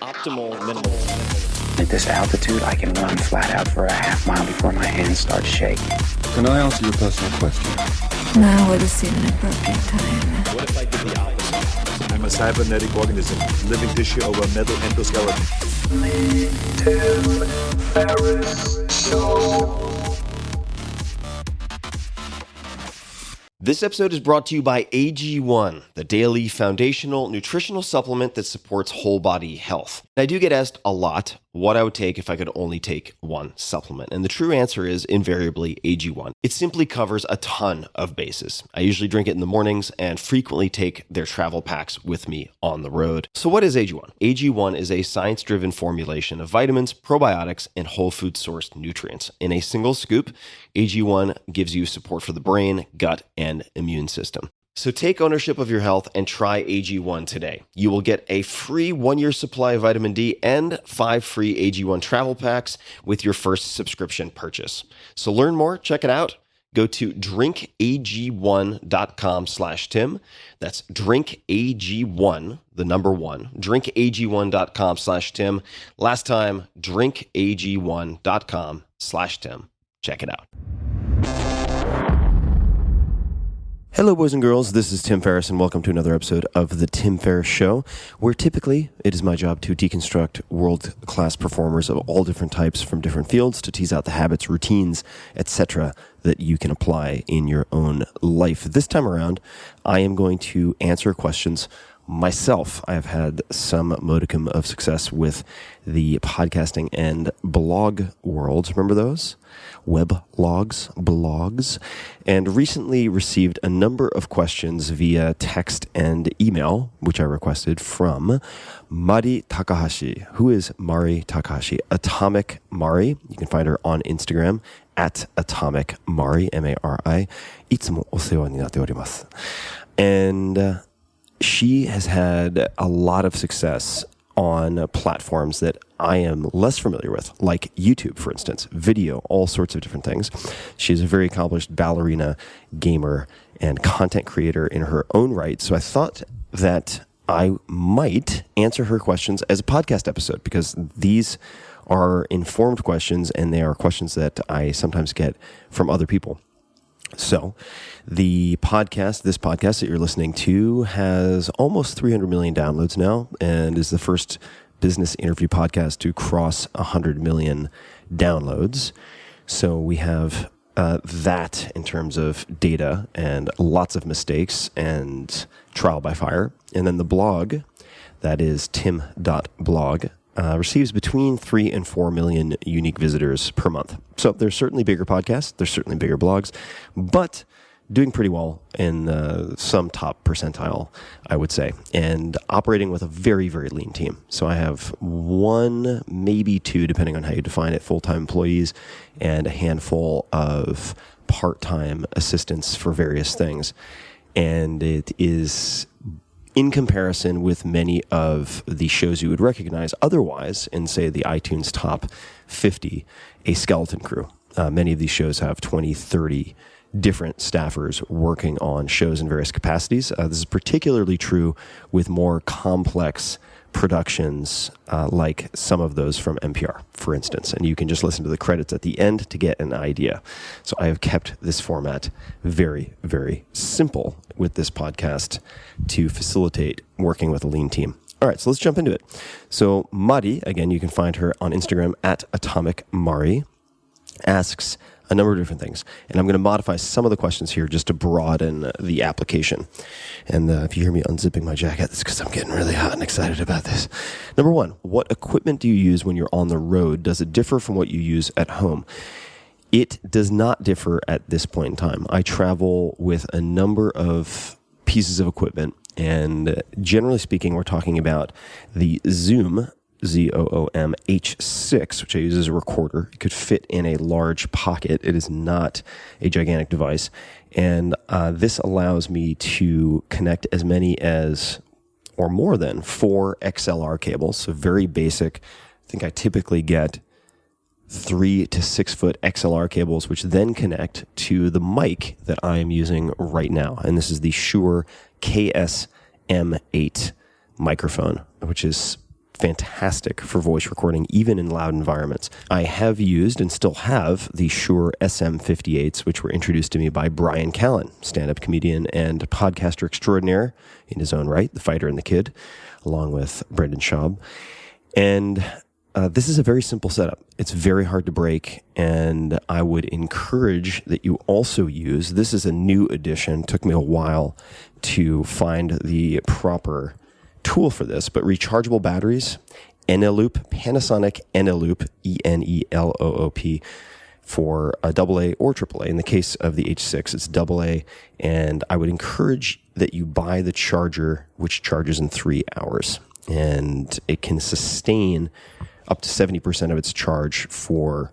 optimal minimal. At this altitude, I can run flat out for a half mile before my hands start shaking. Can I answer your personal question? Now would seem an appropriate time. What if I did the opposite? I'm a cybernetic organism, living tissue over a metal endoskeleton. Tim Ferriss Show. This episode is brought to you by AG1, the daily foundational nutritional supplement that supports whole body health. And I do get asked a lot what I would take if I could only take one supplement. And the true answer is invariably AG1. It simply covers a ton of bases. I usually drink it in the mornings and frequently take their travel packs with me on the road. So what is AG1? AG1 is a science-driven formulation of vitamins, probiotics, and whole food sourced nutrients. In a single scoop, AG1 gives you support for the brain, gut, and immune system. So take ownership of your health and try AG1 today. You will get a free 1-year supply of vitamin D and 5 free AG1 travel packs with your first subscription purchase. So learn more, check it out. Go to drinkag1.com/Tim. That's drinkag1, the number 1, drinkag1.com/Tim. Last time, drinkag1.com/Tim. Check it out. Hello, boys and girls. This is Tim Ferriss, and welcome to another episode of The Tim Ferriss Show, where typically it is my job to deconstruct world-class performers of all different types from different fields to tease out the habits, routines, etc. that you can apply in your own life. This time around, I am going to answer questions myself. I have had some modicum of success with the podcasting and blog worlds. Remember those? Weblogs, blogs, and recently received a number of questions via text and email, which I requested from Mari Takahashi. Who is Mari Takahashi? Atomic Mari. You can find her on Instagram at Atomic Mari, M-A-R-I. いつもお世話になっております. And she has had a lot of success on platforms that I am less familiar with, like YouTube, for instance, video, all sorts of different things. She's a very accomplished ballerina, gamer, and content creator in her own right. So I thought that I might answer her questions as a podcast episode, because these are informed questions and they are questions that I sometimes get from other people. So this podcast that you're listening to has almost 300 million downloads now and is the first business interview podcast to cross 100 million downloads. So we have that in terms of data and lots of mistakes and trial by fire. And then the blog, that is tim.blog, receives between 3 and 4 million unique visitors per month. So there's certainly bigger podcasts, there's certainly bigger blogs, but doing pretty well in some top percentile, I would say, and operating with a very, very lean team. So I have 1, maybe 2, depending on how you define it, full-time employees and a handful of part-time assistants for various things. And it is, in comparison with many of the shows you would recognize otherwise in, say, the iTunes Top 50, a skeleton crew. Many of these shows have 20, 30 different staffers working on shows in various capacities. This is particularly true with more complex productions, like some of those from NPR, for instance. And you can just listen to the credits at the end to get an idea. So I have kept this format very, very simple with this podcast to facilitate working with a lean team. All right, so let's jump into it. So Mari, again, you can find her on Instagram at Atomic Mari, asks a number of different things. And I'm going to modify some of the questions here just to broaden the application. And if you hear me unzipping my jacket, it's because I'm getting really hot and excited about this. Number 1, what equipment do you use when you're on the road? Does it differ from what you use at home? It does not differ at this point in time. I travel with a number of pieces of equipment, and generally speaking, we're talking about the Zoom Zoom H6, which I use as a recorder. It could fit in a large pocket. It is not a gigantic device. And this allows me to connect as many as, or more than, 4 XLR cables. So very basic. I think I typically get 3 to 6 foot XLR cables, which then connect to the mic that I am using right now. And this is the Shure KS-M8 microphone, which is fantastic for voice recording, even in loud environments. I have used and still have the Shure SM58s, which were introduced to me by Brian Callen, stand-up comedian and podcaster extraordinaire in his own right, the fighter and the kid, along with Brendan Schaub. And this is a very simple setup. It's very hard to break, and I would encourage that you also use, this is a new edition, took me a while to find the proper tool for this, but rechargeable batteries, Eneloop, Panasonic Eneloop, Eneloop, for a AA or AAA. In the case of the H6, it's AA, and I would encourage that you buy the charger, which charges in 3 hours, and it can sustain up to 70% of its charge for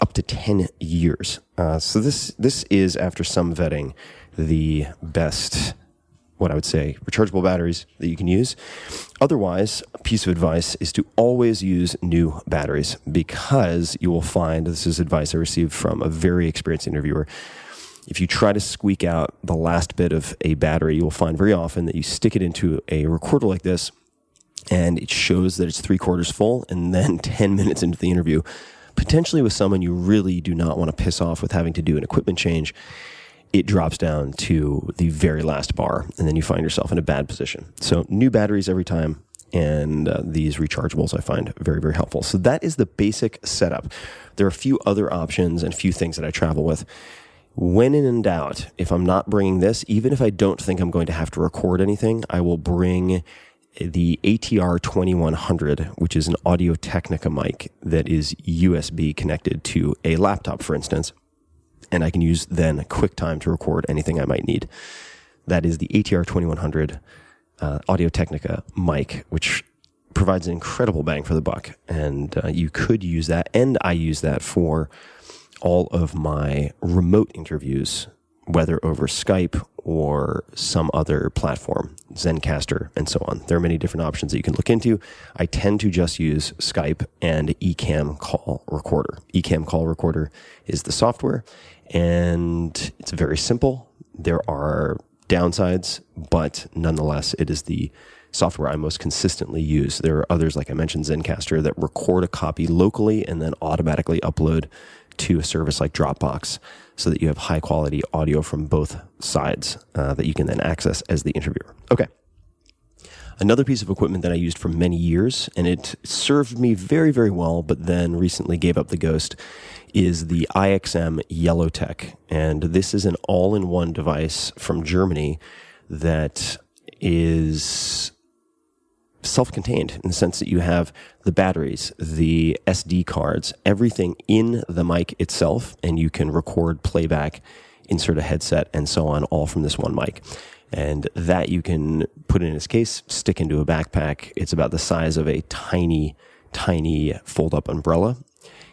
up to 10 years. So this is, after some vetting, the best, what I would say, rechargeable batteries that you can use. Otherwise, a piece of advice is to always use new batteries, because you will find, this is advice I received from a very experienced interviewer, if you try to squeak out the last bit of a battery, you will find very often that you stick it into a recorder like this, and it shows that it's 3/4 full, and then 10 minutes into the interview, potentially with someone you really do not want to piss off with having to do an equipment change, it drops down to the very last bar, and then you find yourself in a bad position. So new batteries every time, and these rechargeables I find very, very helpful. So that is the basic setup. There are a few other options and a few things that I travel with. When in doubt, if I'm not bringing this, even if I don't think I'm going to have to record anything, I will bring the ATR 2100, which is an Audio-Technica mic that is USB connected to a laptop, for instance. And I can use then QuickTime to record anything I might need. That is the ATR 2100 Audio-Technica mic, which provides an incredible bang for the buck. And you could use that, and I use that for all of my remote interviews, whether over Skype or some other platform, Zencastr, and so on. There are many different options that you can look into. I tend to just use Skype and Ecamm Call Recorder. Ecamm Call Recorder is the software, and it's very simple. There are downsides, but nonetheless, it is the software I most consistently use. There are others, like I mentioned, Zencastr, that record a copy locally and then automatically upload to a service like Dropbox, so that you have high quality audio from both sides that you can then access as the interviewer. Okay. Another piece of equipment that I used for many years, and it served me very, very well, but then recently gave up the ghost, is the IXM Yellowtech. And this is an all-in-one device from Germany that is self-contained in the sense that you have the batteries, the SD cards, everything in the mic itself, and you can record playback, insert a headset, and so on, all from this one mic. And that you can put in its case, stick into a backpack. It's about the size of a tiny, tiny fold-up umbrella,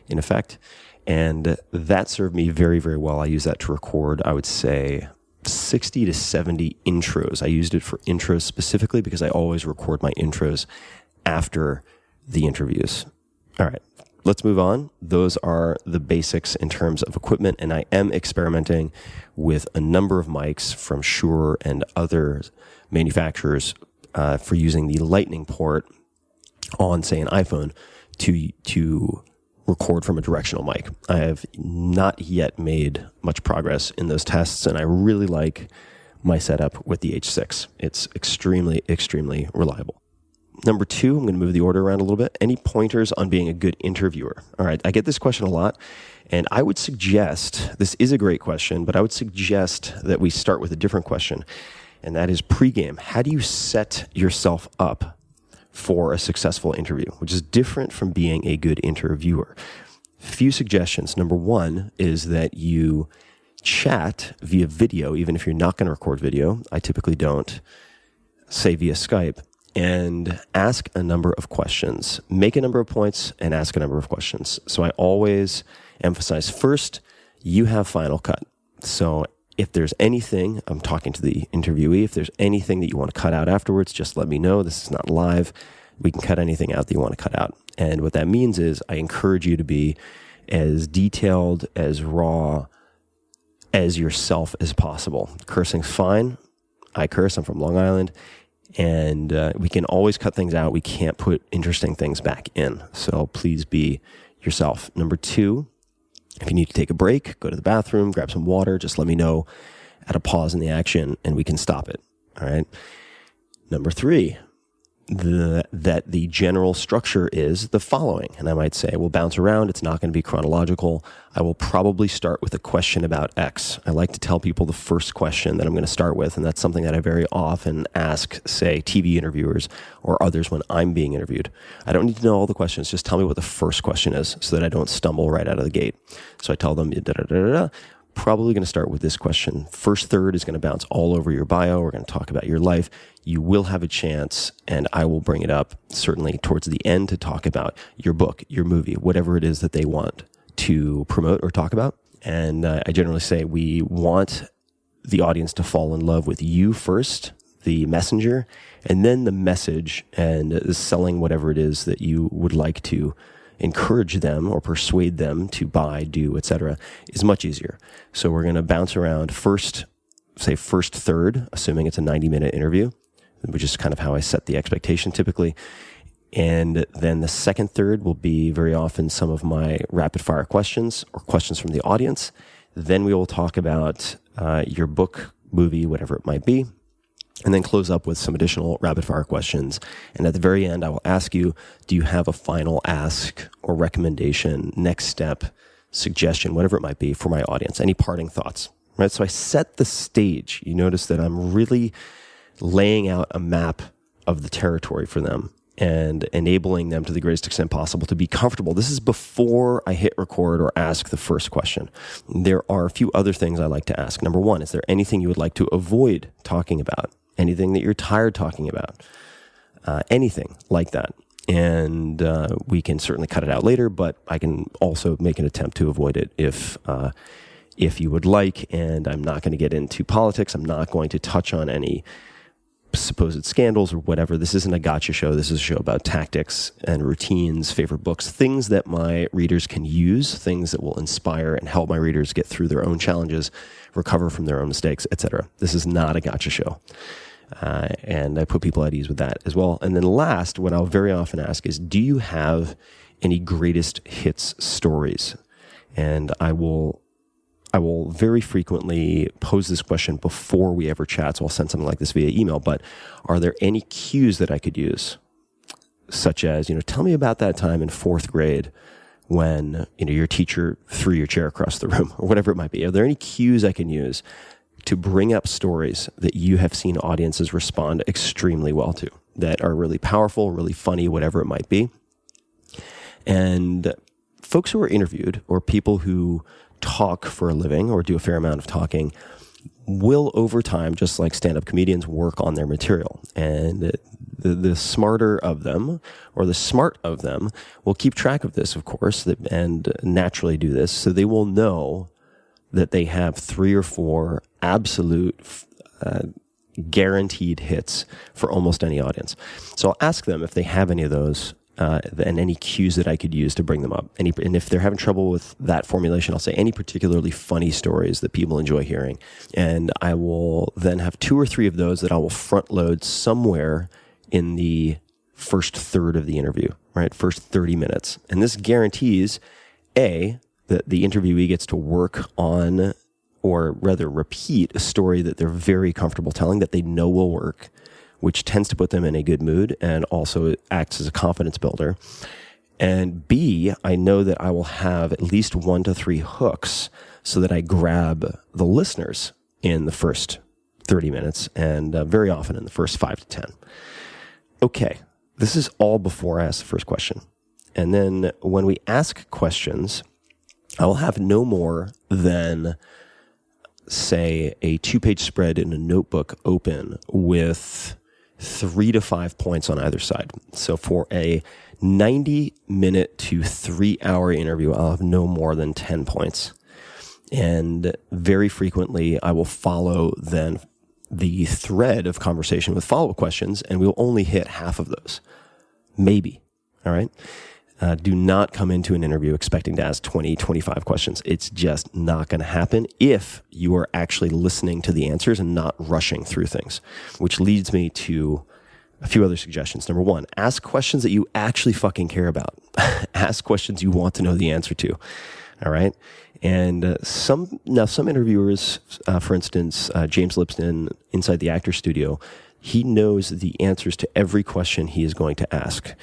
in effect. And that served me very, very well. I use that to record, I would say, 60 to 70 intros. I used it for intros specifically because I always record my intros after the interviews. All right, let's move on. Those are the basics in terms of equipment, and I am experimenting with a number of mics from Shure and other manufacturers for using the Lightning port on, say, an iPhone to record from a directional mic. I have not yet made much progress in those tests, and I really like my setup with the H6. It's extremely, extremely reliable. Number 2, I'm going to move the order around a little bit. Any pointers on being a good interviewer? All right, I get this question a lot, and I would suggest, this is a great question, but I would suggest that we start with a different question, and that is pregame. How do you set yourself up for a successful interview, which is different from being a good interviewer? Few suggestions. Number 1 is that you chat via video, even if you're not going to record video. I typically don't, say via Skype, and ask a number of questions. Make a number of points and ask a number of questions. So I always emphasize, first, you have final cut. So if there's anything, I'm talking to the interviewee, if there's anything that you want to cut out afterwards, just let me know. This is not live. We can cut anything out that you want to cut out. And what that means is I encourage you to be as detailed, as raw, as yourself as possible. Cursing's fine. I curse. I'm from Long Island. And we can always cut things out. We can't put interesting things back in. So please be yourself. Number 2, if you need to take a break, go to the bathroom, grab some water, just let me know at a pause in the action and we can stop it. All right. Number 3, that the general structure is the following. And I might say, we'll bounce around. It's not going to be chronological. I will probably start with a question about X. I like to tell people the first question that I'm going to start with, and that's something that I very often ask, say, TV interviewers or others when I'm being interviewed. I don't need to know all the questions. Just tell me what the first question is so that I don't stumble right out of the gate. So I tell them, probably going to start with this question. First third is going to bounce all over your bio. We're going to talk about your life. You will have a chance, and I will bring it up certainly towards the end to talk about your book, your movie, whatever it is that they want to promote or talk about. And I generally say we want the audience to fall in love with you first, the messenger, and then the message and selling whatever it is that you would like to encourage them or persuade them to buy, do, etc., is much easier. So we're going to bounce around first third, assuming it's a 90-minute interview, which is kind of how I set the expectation typically. And then the second third will be very often some of my rapid-fire questions or questions from the audience. Then we will talk about your book, movie, whatever it might be, and then close up with some additional rapid-fire questions. And at the very end, I will ask you, do you have a final ask or recommendation, next step, suggestion, whatever it might be for my audience? Any parting thoughts? Right? So I set the stage. You notice that I'm really laying out a map of the territory for them and enabling them to the greatest extent possible to be comfortable. This is before I hit record or ask the first question. There are a few other things I like to ask. Number 1, is there anything you would like to avoid talking about? Anything that you're tired talking about? Anything like that. And we can certainly cut it out later, but I can also make an attempt to avoid it if you would like. And I'm not going to get into politics. I'm not going to touch on any supposed scandals or whatever. This isn't a gotcha show. This is a show about tactics and routines, favorite books, things that my readers can use, things that will inspire and help my readers get through their own challenges, recover from their own mistakes, etc. This is not a gotcha show. And I put people at ease with that as well. And then last, what I'll very often ask is, do you have any greatest hits stories? And I will very frequently pose this question before we ever chat, so I'll send something like this via email, but are there any cues that I could use? Such as, tell me about that time in 4th grade when, your teacher threw your chair across the room, or whatever it might be. Are there any cues I can use to bring up stories that you have seen audiences respond extremely well to, that are really powerful, really funny, whatever it might be? And folks who are interviewed, or people who talk for a living or do a fair amount of talking, will over time, just like stand-up comedians, work on their material. And the smarter of them, or the smart of them, will keep track of this, of course, and naturally do this. So they will know that they have 3 or 4 absolute guaranteed hits for almost any audience. So I'll ask them if they have any of those and any cues that I could use to bring them up. And if they're having trouble with that formulation, I'll say any particularly funny stories that people enjoy hearing. And I will then have 2 or 3 of those that I will front load somewhere in the first third of the interview, right? First 30 minutes. And this guarantees, A, that the interviewee gets to work on, or rather repeat, a story that they're very comfortable telling, that they know will work, which tends to put them in a good mood and also acts as a confidence builder. And B, I know that I will have at least 1 to 3 hooks so that I grab the listeners in the first 30 minutes and very often in the first 5 to 10. Okay, this is all before I ask the first question. And then when we ask questions, I will have no more than, say, a 2-page spread in a notebook open with 3 to 5 points on either side. So for a 90-minute to 3-hour interview, I'll have no more than 10 points. And very frequently, I will follow then the thread of conversation with follow-up questions, and we'll only hit half of those. Maybe. All right? Do not come into an interview expecting to ask 20, 25 questions. It's just not going to happen if you are actually listening to the answers and not rushing through things, which leads me to A few other suggestions. Number one, ask questions that you actually fucking care about. Ask questions you want to know the answer to. All right. And some interviewers, for instance, James Lipton inside the Actor Studio, he knows the answers to every question he is going to ask.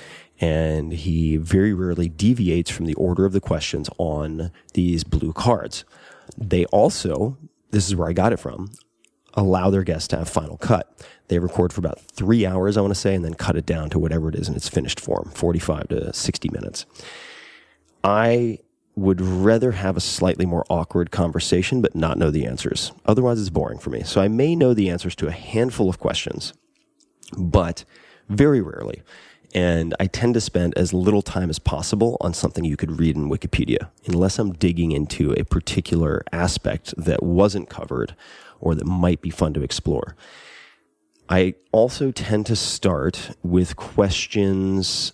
And he very rarely deviates from the order of the questions on these blue cards. They also, this is where I got it from, allow their guests to have final cut. They record for about 3 hours, I want to say, and then cut it down to whatever it is in its finished form, 45 to 60 minutes. I would rather have a slightly more awkward conversation but not know the answers. Otherwise, it's boring for me. So I may know the answers to a handful of questions, but very rarely. And I tend to spend as little time as possible on something you could read in Wikipedia, unless I'm digging into a particular aspect that wasn't covered or that might be fun to explore. I also tend to start with questions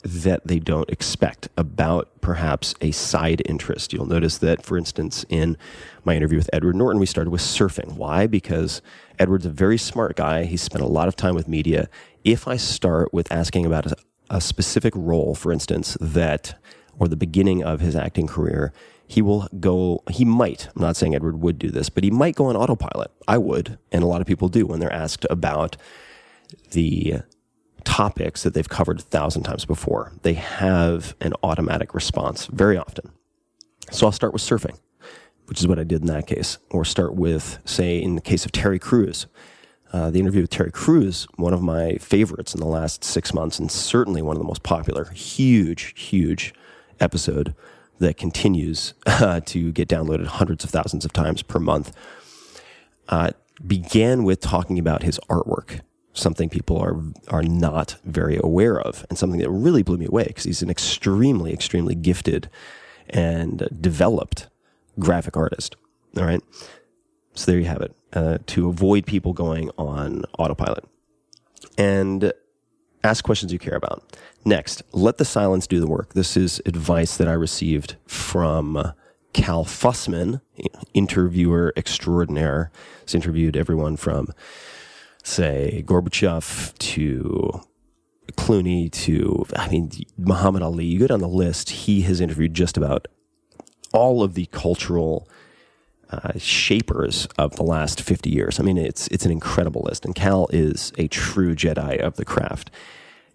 that they don't expect about perhaps a side interest. You'll notice that, for instance, in my interview with Edward Norton, we started with surfing. Why? Because Edward's a very smart guy. He's spent a lot of time with media. If I start with asking about a specific role, for instance, or the beginning of his acting career, he might, I'm not saying Edward would do this, but he might go on autopilot. I would, and a lot of people do when they're asked about the topics that they've covered 1,000 times before. They have an automatic response very often. So I'll start with surfing, which is what I did in that case. Or start with, say, in the case of Terry Crews, the interview with Terry Crews, one of my favorites in the last 6 months, and certainly one of the most popular, huge episode that continues to get downloaded hundreds of thousands of times per month, began with talking about his artwork, something people are not very aware of, and something that really blew me away because he's an extremely gifted and developed graphic artist. All right. So there you have it. To avoid people going on autopilot. And ask questions you care about. Next, let the silence do the work. This is advice that I received from Cal Fussman, interviewer extraordinaire. He's interviewed everyone from, say, Gorbachev to Clooney to, Muhammad Ali. You go down the list, he has interviewed just about all of the cultural shapers of the last 50 years. It's an incredible list. And Cal is a true Jedi of the craft.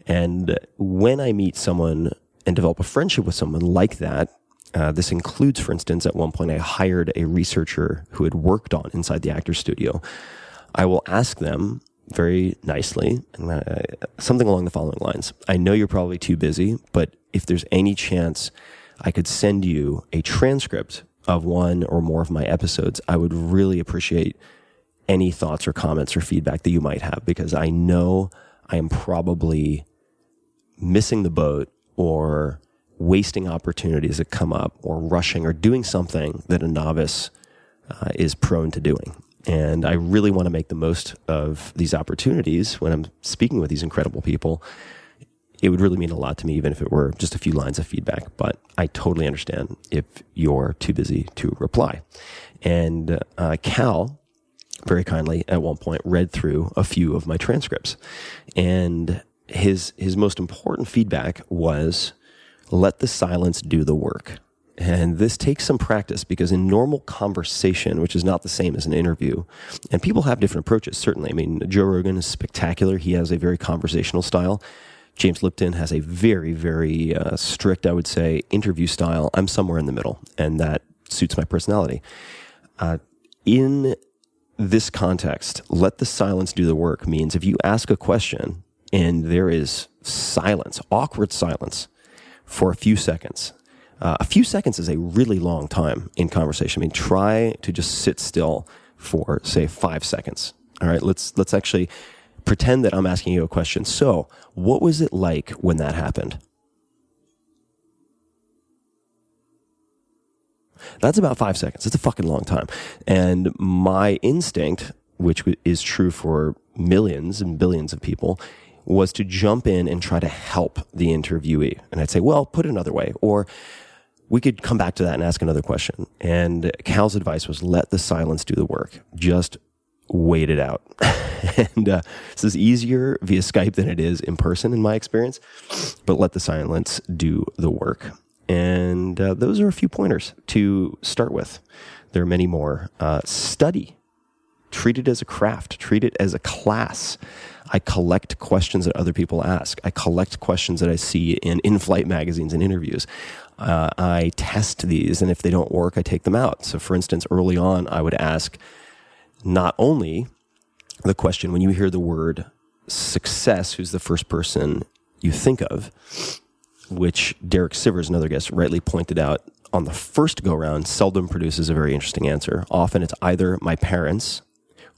And when I meet someone and develop a friendship with someone like that, this includes, for instance, at one point I hired a researcher who had worked on Inside the Actor Studio. I will ask them very nicely, something along the following lines. I know you're probably too busy, but if there's any chance I could send you a transcript of one or more of my episodes, I would really appreciate any thoughts or comments or feedback that you might have, because I know I am probably missing the boat or wasting opportunities that come up or rushing or doing something that a novice is prone to doing. And I really want to make the most of these opportunities when I'm speaking with these incredible people. It would really mean a lot to me, even if it were just a few lines of feedback. But I totally understand if you're too busy to reply. And Cal, very kindly, at one point, read through a few of my transcripts. And his most important feedback was, let the silence do the work. And this takes some practice, because in normal conversation, which is not the same as an interview, and people have different approaches, certainly. Joe Rogan is spectacular. He has a very conversational style. James Lipton has a very, very strict, I would say, interview style. I'm somewhere in the middle, and that suits my personality. In this context, let the silence do the work means if you ask a question and there is silence, awkward silence for a few seconds. A few seconds is a really long time in conversation. Try to just sit still for, say, 5 seconds. All right, let's actually pretend that I'm asking you a question. So, what was it like when that happened? That's about 5 seconds. It's a fucking long time. And my instinct, which is true for millions and billions of people, was to jump in and try to help the interviewee. And I'd say, well, put it another way. Or we could come back to that and ask another question. And Cal's advice was, let the silence do the work. Just wait it out. And this is easier via Skype than it is in person in my experience, but let the silence do the work. And those are a few pointers to start with. There are many more. Study. Treat it as a craft. Treat it as a class. I collect questions that other people ask. I collect questions that I see in in-flight magazines and interviews. I test these, and if they don't work, I take them out. So, for instance, early on, I would ask not only the question, when you hear the word success, who's the first person you think of, which Derek Sivers, another guest, rightly pointed out on the first go-round, seldom produces a very interesting answer. Often it's either my parents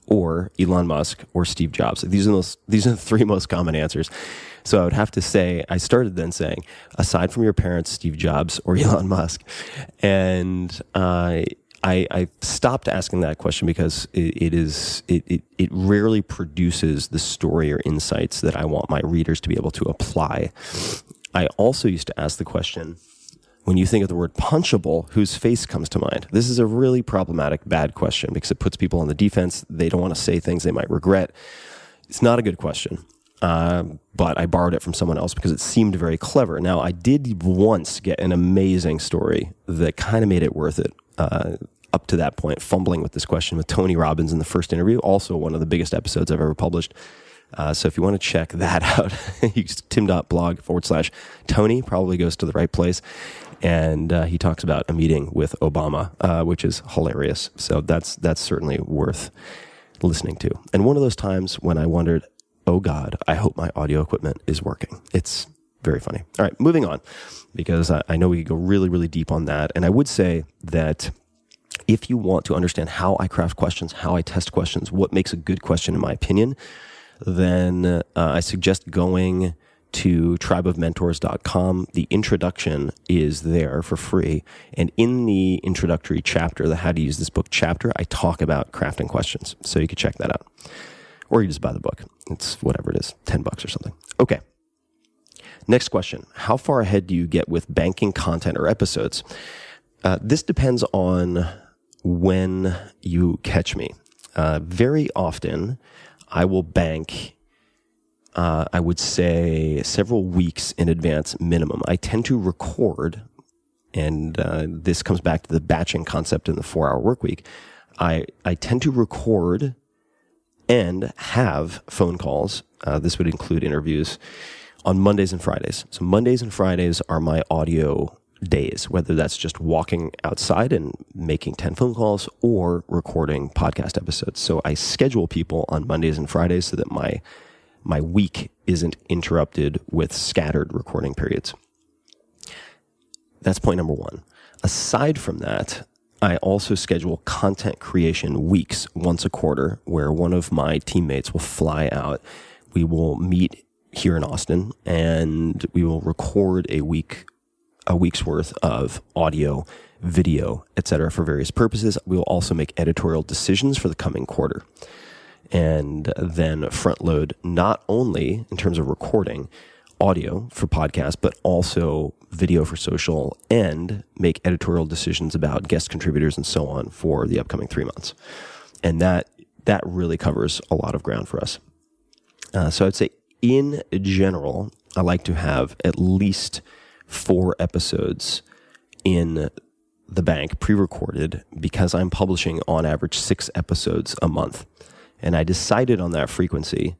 or Elon Musk or Steve Jobs. These are the three most common answers. So I would have to say, I started then saying, aside from your parents, Steve Jobs or Elon Musk. And I stopped asking that question because it rarely produces the story or insights that I want my readers to be able to apply. I also used to ask the question, when you think of the word punchable, whose face comes to mind? This is a really problematic, bad question because it puts people on the defense. They don't want to say things they might regret. It's not a good question, but I borrowed it from someone else because it seemed very clever. Now, I did once get an amazing story that kind of made it worth it. Up to that point, fumbling with this question with Tony Robbins in the first interview, also one of the biggest episodes I've ever published. So if you want to check that out, tim.blog/Tony probably goes to the right place. And he talks about a meeting with Obama, which is hilarious. So that's certainly worth listening to. And one of those times when I wondered, oh God, I hope my audio equipment is working. It's very funny. All right, moving on, because I know we could go really, really deep on that. And I would say that if you want to understand how I craft questions, how I test questions, what makes a good question in my opinion, then I suggest going to tribeofmentors.com. The introduction is there for free. And in the introductory chapter, the How to Use This Book chapter, I talk about crafting questions. So you can check that out. Or you just buy the book. It's whatever it is, $10 or something. Okay. Next question. How far ahead do you get with banking content or episodes? This depends on when you catch me. Very often, I will bank, I would say, several weeks in advance minimum. I tend to record, and this comes back to the batching concept in the 4-hour work week. I tend to record and have phone calls. This would include interviews on Mondays and Fridays. So Mondays and Fridays are my audio days, whether that's just walking outside and making 10 phone calls or recording podcast episodes. So I schedule people on Mondays and Fridays so that my week isn't interrupted with scattered recording periods. That's point number one. Aside from that, I also schedule content creation weeks once a quarter where one of my teammates will fly out. We will meet here in Austin and we will record a week's worth of audio, video, etc. for various purposes. We will also make editorial decisions for the coming quarter and then front load not only in terms of recording audio for podcasts, but also video for social and make editorial decisions about guest contributors and so on for the upcoming 3 months. And that really covers a lot of ground for us. So I'd say in general, I like to have at least 4 episodes in the bank pre-recorded because I'm publishing on average 6 episodes a month. And I decided on that frequency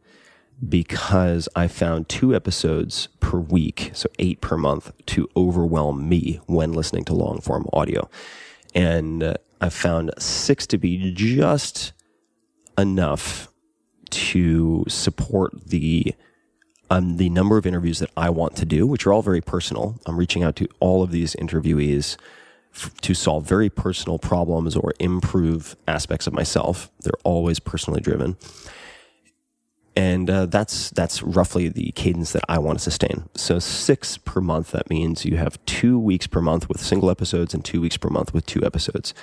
because I found 2 episodes per week, so 8 per month, to overwhelm me when listening to long form audio. And I found 6 to be just enough to support the number of interviews that I want to do, which are all very personal. I'm reaching out to all of these interviewees to solve very personal problems or improve aspects of myself. They're always personally driven. And that's roughly the cadence that I want to sustain. So 6 per month, that means you have 2 weeks per month with single episodes and 2 weeks per month with 2 episodes.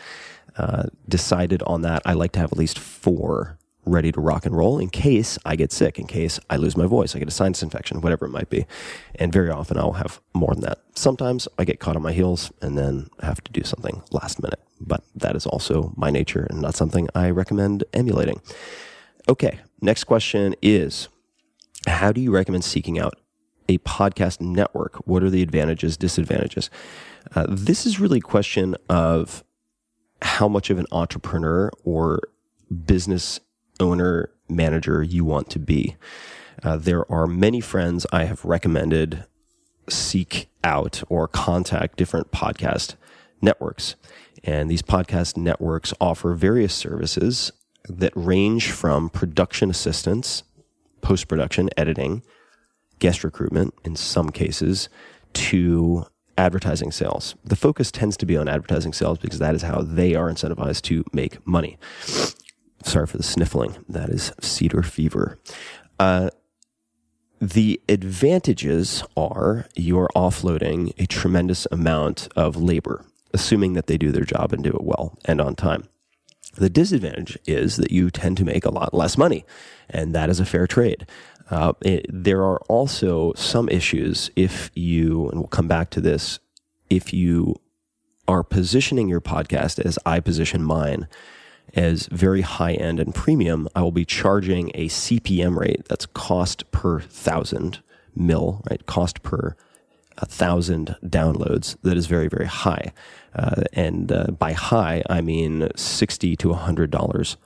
Decided on that. I like to have at least 4 ready to rock and roll in case I get sick, in case I lose my voice, I get a sinus infection, whatever it might be. And very often I'll have more than that. Sometimes I get caught on my heels and then have to do something last minute. But that is also my nature and not something I recommend emulating. Okay, next question is, how do you recommend seeking out a podcast network? What are the advantages, disadvantages? This is really a question of how much of an entrepreneur or business owner, manager you want to be. There are many friends I have recommended seek out or contact different podcast networks. And these podcast networks offer various services that range from production assistance, post-production, editing, guest recruitment in some cases, to advertising sales. The focus tends to be on advertising sales because that is how they are incentivized to make money. Sorry for the sniffling. That is cedar fever. The advantages are you're offloading a tremendous amount of labor, assuming that they do their job and do it well and on time. The disadvantage is that you tend to make a lot less money, and that is a fair trade. There are also some issues if you, and we'll come back to this, if you are positioning your podcast as I position mine, as very high-end and premium, I will be charging a CPM rate, that's cost per 1,000 mil, right? Cost per 1,000 downloads, that is very, very high. And by high, I mean $60 to $100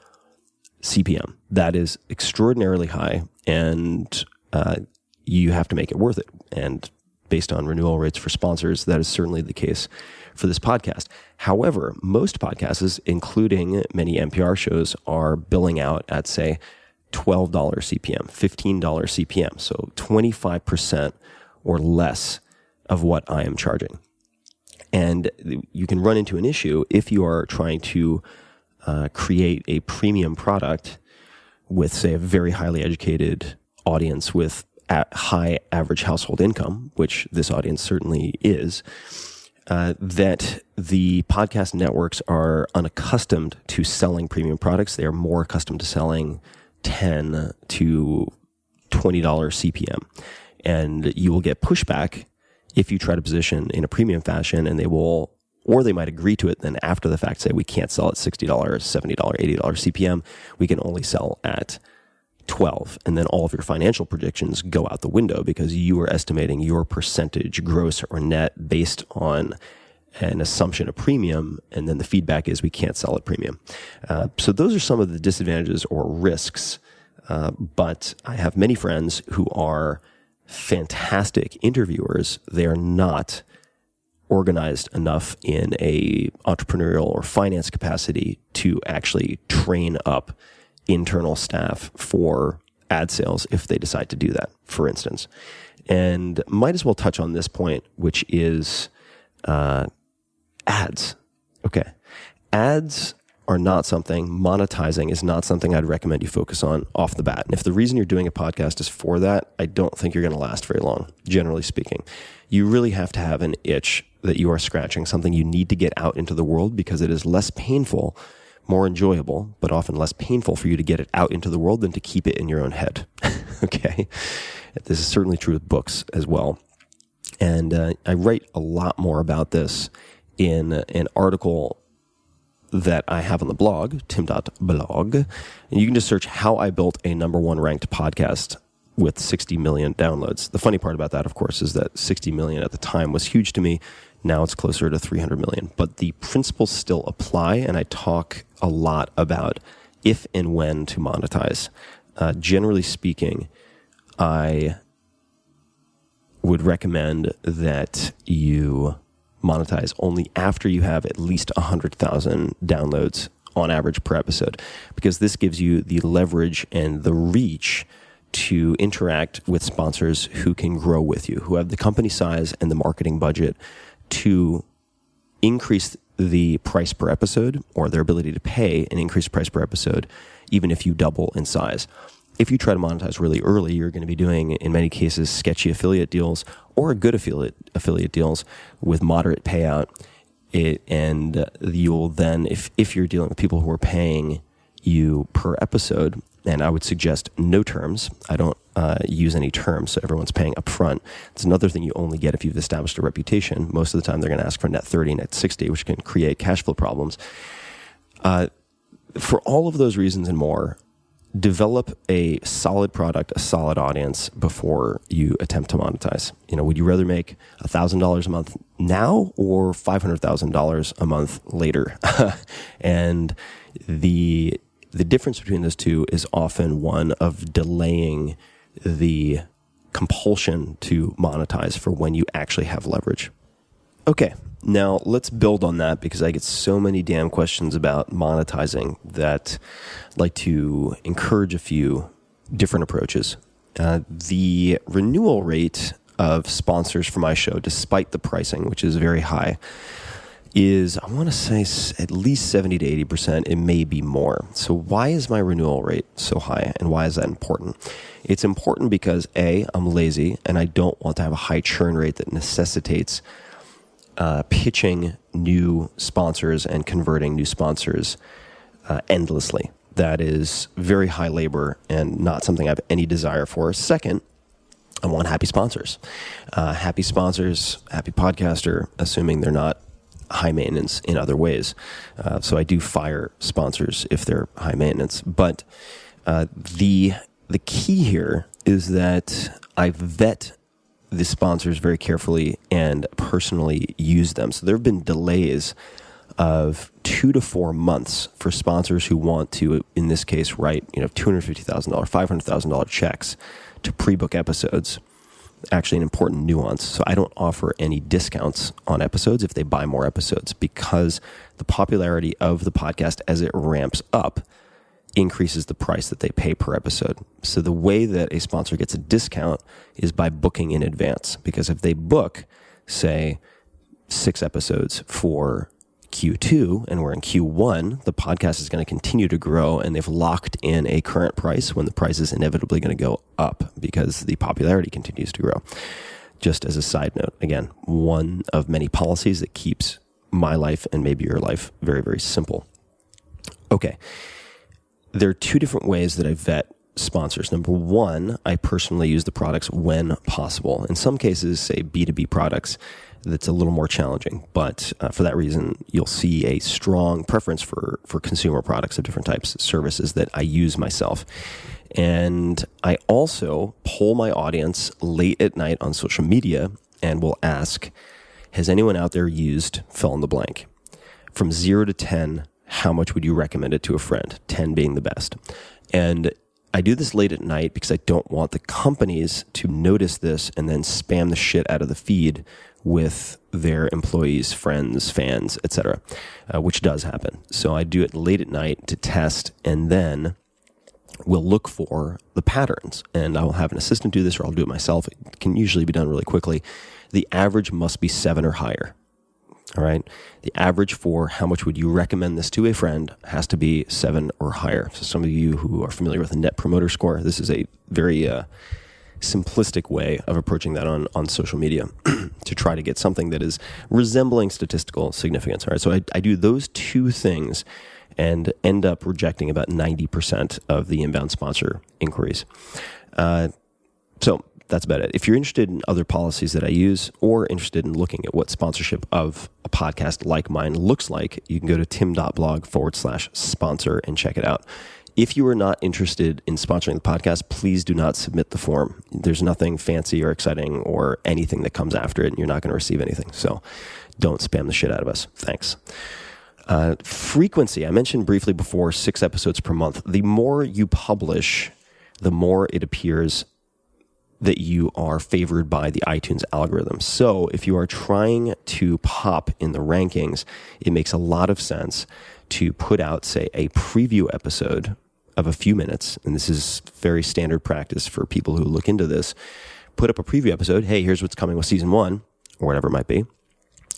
CPM. That is extraordinarily high, and you have to make it worth it. And based on renewal rates for sponsors, that is certainly the case for this podcast. However, most podcasts, including many NPR shows, are billing out at, say, $12 CPM, $15 CPM, so 25% or less of what I am charging. And you can run into an issue if you are trying to create a premium product with, say, a very highly educated audience with high average household income, which this audience certainly is, that the podcast networks are unaccustomed to selling premium products. They are more accustomed to selling $10 to $20 CPM. And you will get pushback if you try to position in a premium fashion, and they will, or they might agree to it, then after the fact say, we can't sell at $60, $70, $80 CPM. We can only sell at 12. And then all of your financial predictions go out the window because you are estimating your percentage gross or net based on an assumption of premium. And then the feedback is we can't sell at premium. So those are some of the disadvantages or risks. But I have many friends who are fantastic interviewers. They are not organized enough in a entrepreneurial or finance capacity to actually train up internal staff for ad sales if they decide to do that, for instance. And might as well touch on this point, which is ads. Okay. Ads are not something, monetizing is not something I'd recommend you focus on off the bat. And if the reason you're doing a podcast is for that, I don't think you're going to last very long, generally speaking. You really have to have an itch that you are scratching, something you need to get out into the world because it is less painful, more enjoyable, but often less painful for you to get it out into the world than to keep it in your own head. Okay? This is certainly true with books as well. And I write a lot more about this in an article that I have on the blog, tim.blog. And you can just search how I built a #1 ranked podcast with 60 million downloads. The funny part about that, of course, is that 60 million at the time was huge to me. Now it's closer to 300 million. But the principles still apply, and I talk a lot about if and when to monetize. Generally speaking, I would recommend that you monetize only after you have at least 100,000 downloads on average per episode, because this gives you the leverage and the reach to interact with sponsors who can grow with you, who have the company size and the marketing budget to increase the price per episode or their ability to pay an increased price per episode, even if you double in size. If you try to monetize really early, you're going to be doing, in many cases, sketchy affiliate deals or good affiliate deals with moderate payout. And you'll then, if you're dealing with people who are paying you per episode, and I would suggest no terms. I don't use any terms, so everyone's paying up front. It's another thing you only get if you've established a reputation. Most of the time, they're going to ask for net 30, net 60, which can create cash flow problems. For all of those reasons and more, develop a solid product, a solid audience before you attempt to monetize. Would you rather make $1,000 a month now or $500,000 a month later? And the difference between those two is often one of delaying the compulsion to monetize for when you actually have leverage. Okay, now let's build on that because I get so many damn questions about monetizing that I'd like to encourage a few different approaches. The renewal rate of sponsors for my show, despite the pricing, which is very high, is, I want to say, at least 70 to 80%. It may be more. So why is my renewal rate so high, and why is that important? It's important because, A, I'm lazy, and I don't want to have a high churn rate that necessitates pitching new sponsors and converting new sponsors endlessly. That is very high labor and not something I have any desire for. Second, I want happy sponsors. Happy podcaster, assuming they're not high maintenance in other ways. So I do fire sponsors if they're high maintenance. But the key here is that I vet the sponsors very carefully and personally use them. So there have been delays of 2 to 4 months for sponsors who want to, in this case, write $250,000, $500,000 checks to pre-book episodes. Actually, an important nuance. So I don't offer any discounts on episodes if they buy more episodes, because the popularity of the podcast as it ramps up increases the price that they pay per episode. So the way that a sponsor gets a discount is by booking in advance, because if they book, say, 6 episodes for Q2 and we're in Q1, the podcast is going to continue to grow, and they've locked in a current price when the price is inevitably going to go up because the popularity continues to grow. Just as a side note, again, one of many policies that keeps my life and maybe your life very, very simple. Okay. There are 2 different ways that I vet sponsors. Number one, I personally use the products when possible. In some cases, say B2B products, that's a little more challenging. But for that reason, you'll see a strong preference for consumer products of different types, services that I use myself. And I also poll my audience late at night on social media and will ask, has anyone out there used fill in the blank? From 0 to 10, how much would you recommend it to a friend? 10 being the best. And I do this late at night because I don't want the companies to notice this and then spam the shit out of the feed with their employees, friends, fans, etc., which does happen. So I do it late at night to test, and then we'll look for the patterns. And I'll have an assistant do this, or I'll do it myself. It can usually be done really quickly. The average must be 7 or higher. All right. The average for how much would you recommend this to a friend has to be 7 or higher. So some of you who are familiar with the Net Promoter Score, this is a very simplistic way of approaching that on social media to try to get something that is resembling statistical significance. All right. So I do those 2 things and end up rejecting about 90% of the inbound sponsor inquiries. So that's about it. If you're interested in other policies that I use, or interested in looking at what sponsorship of a podcast like mine looks like, you can go to tim.blog/sponsor and check it out. If you are not interested in sponsoring the podcast, please do not submit the form. There's nothing fancy or exciting or anything that comes after it, and you're not going to receive anything. So don't spam the shit out of us. Thanks. Frequency. I mentioned briefly before, 6 episodes per month. The more you publish, the more it appears that you are favored by the iTunes algorithm. So if you are trying to pop in the rankings, it makes a lot of sense to put out, say, a preview episode of a few minutes. And this is very standard practice for people who look into this. Put up a preview episode. Hey, here's what's coming with season 1, or whatever it might be.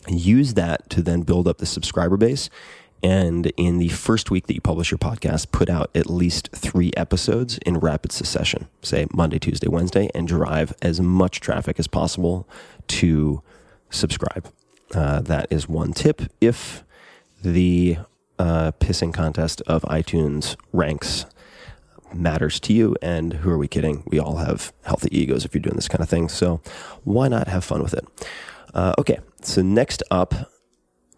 And use that to then build up the subscriber base. And in the first week that you publish your podcast, put out at least 3 episodes in rapid succession, say Monday, Tuesday, Wednesday, and drive as much traffic as possible to subscribe. That is one tip. If the pissing contest of iTunes ranks matters to you, and who are we kidding? We all have healthy egos if you're doing this kind of thing. So why not have fun with it? Okay, so next up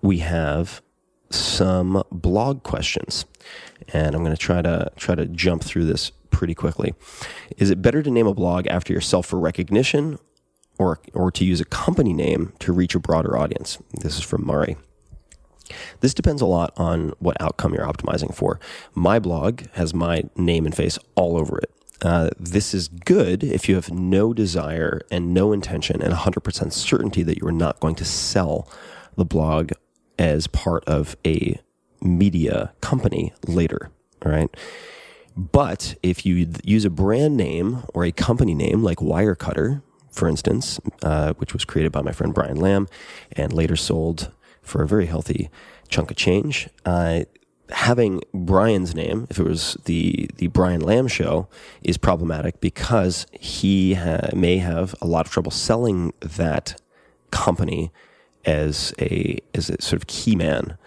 we have some blog questions, and I'm going to try to jump through this pretty quickly. Is it better to name a blog after yourself for recognition, or to use a company name to reach a broader audience? This is from Murray. This depends a lot on what outcome you're optimizing for. My blog has my name and face all over it. This is good if you have no desire and no intention and 100% certainty that you are not going to sell the blog as part of a media company later, all right? But if you use a brand name or a company name like Wirecutter, for instance, which was created by my friend Brian Lamb and later sold for a very healthy chunk of change, having Brian's name, if it was the Brian Lamb Show, is problematic because he may have a lot of trouble selling that company as a sort of key man,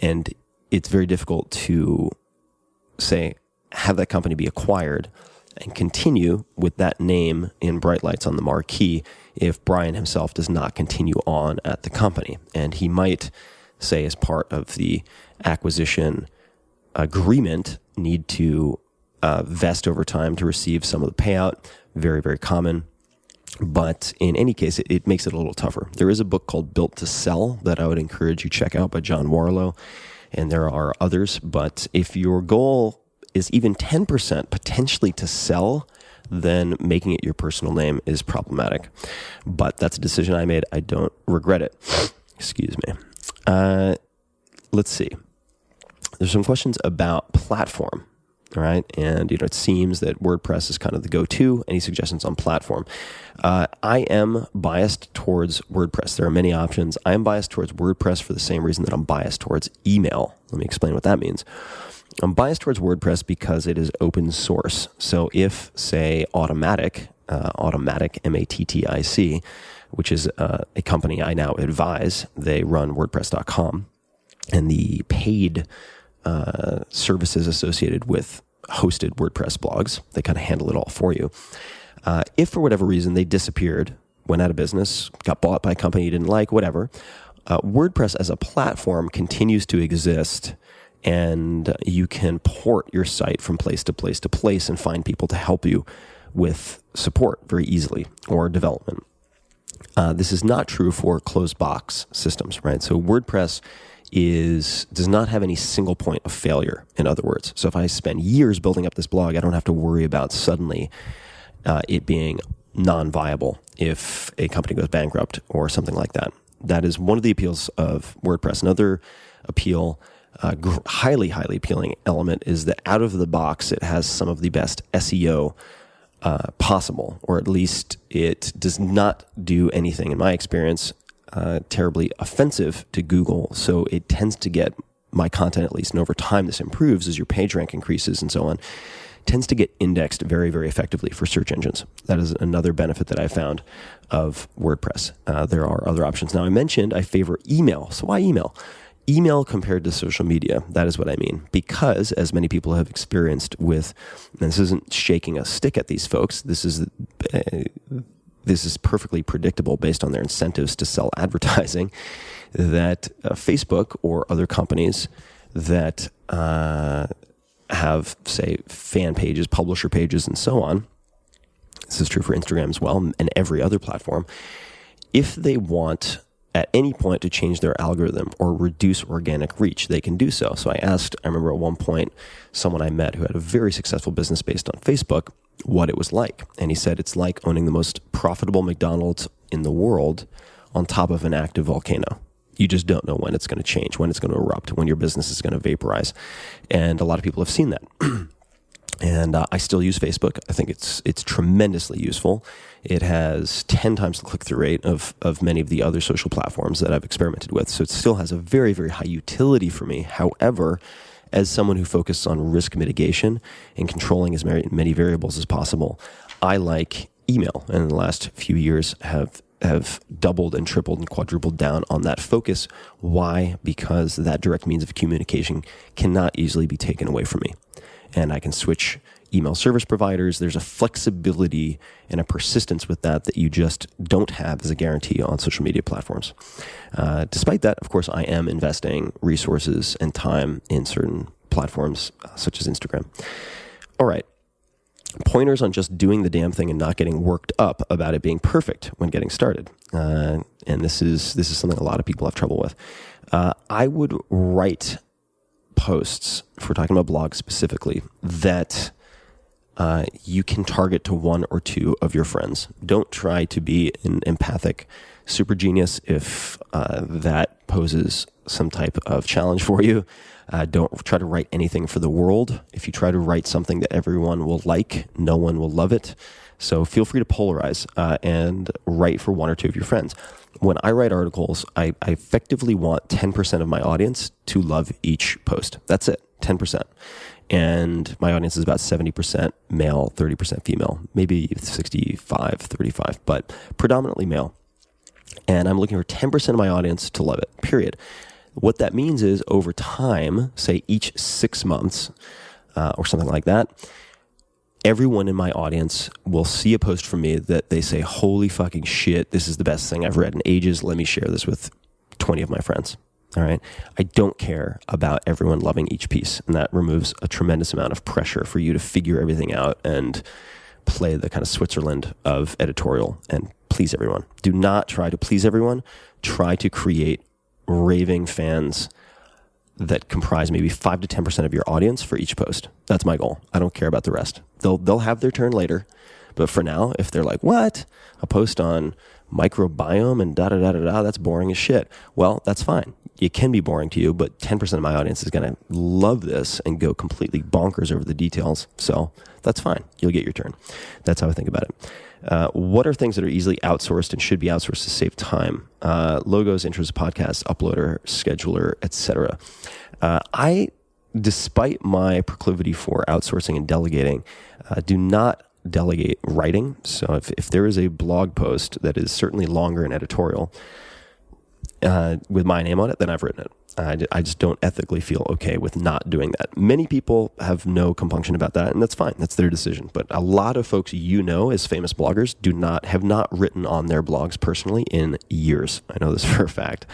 and it's very difficult to say have that company be acquired and continue with that name in bright lights on the marquee if Brian himself does not continue on at the company. And he might say, as part of the acquisition agreement, need to vest over time to receive some of the payout. Very, very common. But in any case, it makes it a little tougher. There is a book called Built to Sell that I would encourage you to check out by John Warlow, and there are others. But if your goal is even 10% potentially to sell, then making it your personal name is problematic. But that's a decision I made. I don't regret it. Excuse me. Let's see. There's some questions about platform. All right. And, it seems that WordPress is kind of the go-to. Any suggestions on platform? I am biased towards WordPress. There are many options. I am biased towards WordPress for the same reason that I'm biased towards email. Let me explain what that means. I'm biased towards WordPress because it is open source. So if, say, Automattic, Mattic, which is a company I now advise, they run WordPress.com, and the paid services associated with hosted WordPress blogs, they kind of handle it all for you. If for whatever reason they disappeared, went out of business, got bought by a company you didn't like, whatever, WordPress as a platform continues to exist, and you can port your site from place to place to place and find people to help you with support very easily, or development. This is not true for closed box systems, right? So WordPress does not have any single point of failure, in other words. So if I spend years building up this blog, I don't have to worry about suddenly it being non-viable if a company goes bankrupt or something like that. That is one of the appeals of WordPress. Another appeal, highly, highly appealing element, is that out of the box, it has some of the best SEO possible, or at least it does not do anything, in my experience, terribly offensive to Google. So it tends to get my content, at least, and over time this improves as your page rank increases and so on, tends to get indexed very, very effectively for search engines. That is another benefit that I found of WordPress. There are other options. Now, I mentioned I favor email. So why email? Email compared to social media, that is what I mean. Because, as many people have experienced with, and this isn't shaking a stick at these folks, this is perfectly predictable based on their incentives to sell advertising, that Facebook or other companies that have, say, fan pages, publisher pages, and so on, this is true for Instagram as well, and every other platform, if they want at any point to change their algorithm or reduce organic reach, they can do so. So I remember at one point, someone I met who had a very successful business based on Facebook, what it was like. And he said, it's like owning the most profitable McDonald's in the world on top of an active volcano. You just don't know when it's going to change, when it's going to erupt, when your business is going to vaporize. And a lot of people have seen that. And I still use Facebook. I think it's tremendously useful. It has 10 times the click-through rate of many of the other social platforms that I've experimented with. So it still has a very, very high utility for me. However, as someone who focuses on risk mitigation and controlling as many variables as possible, I like email. And in the last few years have doubled and tripled and quadrupled down on that focus. Why? Because that direct means of communication cannot easily be taken away from me. And I can switch email service providers. There's a flexibility and a persistence with that you just don't have as a guarantee on social media platforms. Despite that, of course, I am investing resources and time in certain platforms such as Instagram. All right. Pointers on just doing the damn thing and not getting worked up about it being perfect when getting started. And this is something a lot of people have trouble with. I would write posts, if we're talking about blogs specifically, that you can target to one or two of your friends. Don't try to be an empathic super genius if that poses some type of challenge for you. Don't try to write anything for the world. If you try to write something that everyone will like, no one will love it. So feel free to polarize and write for one or two of your friends. When I write articles, I effectively want 10% of my audience to love each post. That's it, 10%. And my audience is about 70% male, 30% female, maybe 65, 35, but predominantly male. And I'm looking for 10% of my audience to love it, period. What that means is over time, say each 6 months or something like that, everyone in my audience will see a post from me that they say, holy fucking shit, this is the best thing I've read in ages. Let me share this with 20 of my friends. All right. I don't care about everyone loving each piece. And that removes a tremendous amount of pressure for you to figure everything out and play the kind of Switzerland of editorial and please everyone. Do not try to please everyone. Try to create raving fans that comprise maybe 5 to 10% of your audience for each post. That's my goal. I don't care about the rest. They'll have their turn later. But for now, if they're like, what? A post on microbiome and da-da-da-da-da, that's boring as shit. Well, that's fine. It can be boring to you, but 10% of my audience is going to love this and go completely bonkers over the details. So that's fine. You'll get your turn. That's how I think about it. What are things that are easily outsourced and should be outsourced to save time? Logos, intros, podcasts, uploader, scheduler, etc. Despite my proclivity for outsourcing and delegating, do not delegate writing. So if there is a blog post that is certainly longer and editorial with my name on it, then I've written it. I just don't ethically feel okay with not doing that. Many people have no compunction about that, and that's fine. That's their decision. But a lot of folks as famous bloggers have not written on their blogs personally in years. I know this for a fact.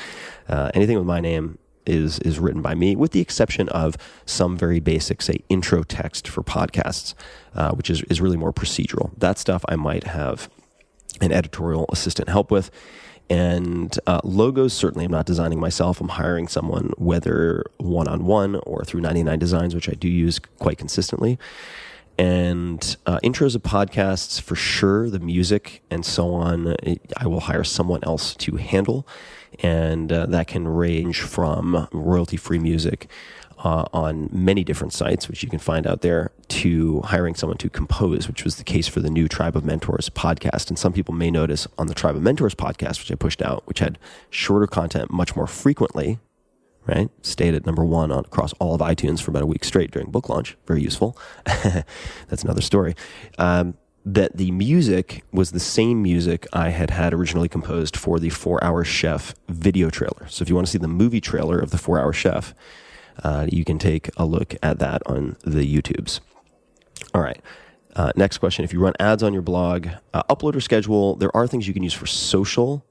Anything with my name is written by me, with the exception of some very basic, say, intro text for podcasts, which is really more procedural. That stuff I might have an editorial assistant help with. And logos, certainly I'm not designing myself. I'm hiring someone, whether one-on-one or through 99 Designs, which I do use quite consistently. And intros of podcasts, for sure, the music and so on, I will hire someone else to handle. And that can range from royalty-free music on many different sites, which you can find out there, to hiring someone to compose, which was the case for the new Tribe of Mentors podcast. And some people may notice on the Tribe of Mentors podcast, which I pushed out, which had shorter content much more frequently, right? Stayed at number one across all of iTunes for about a week straight during book launch. Very useful. That's another story. That the music was the same music I had originally composed for the 4-Hour Chef video trailer. So if you want to see the movie trailer of the 4-Hour Chef, you can take a look at that on the YouTubes. All right. Next question. If you run ads on your blog, upload or schedule, there are things you can use for social,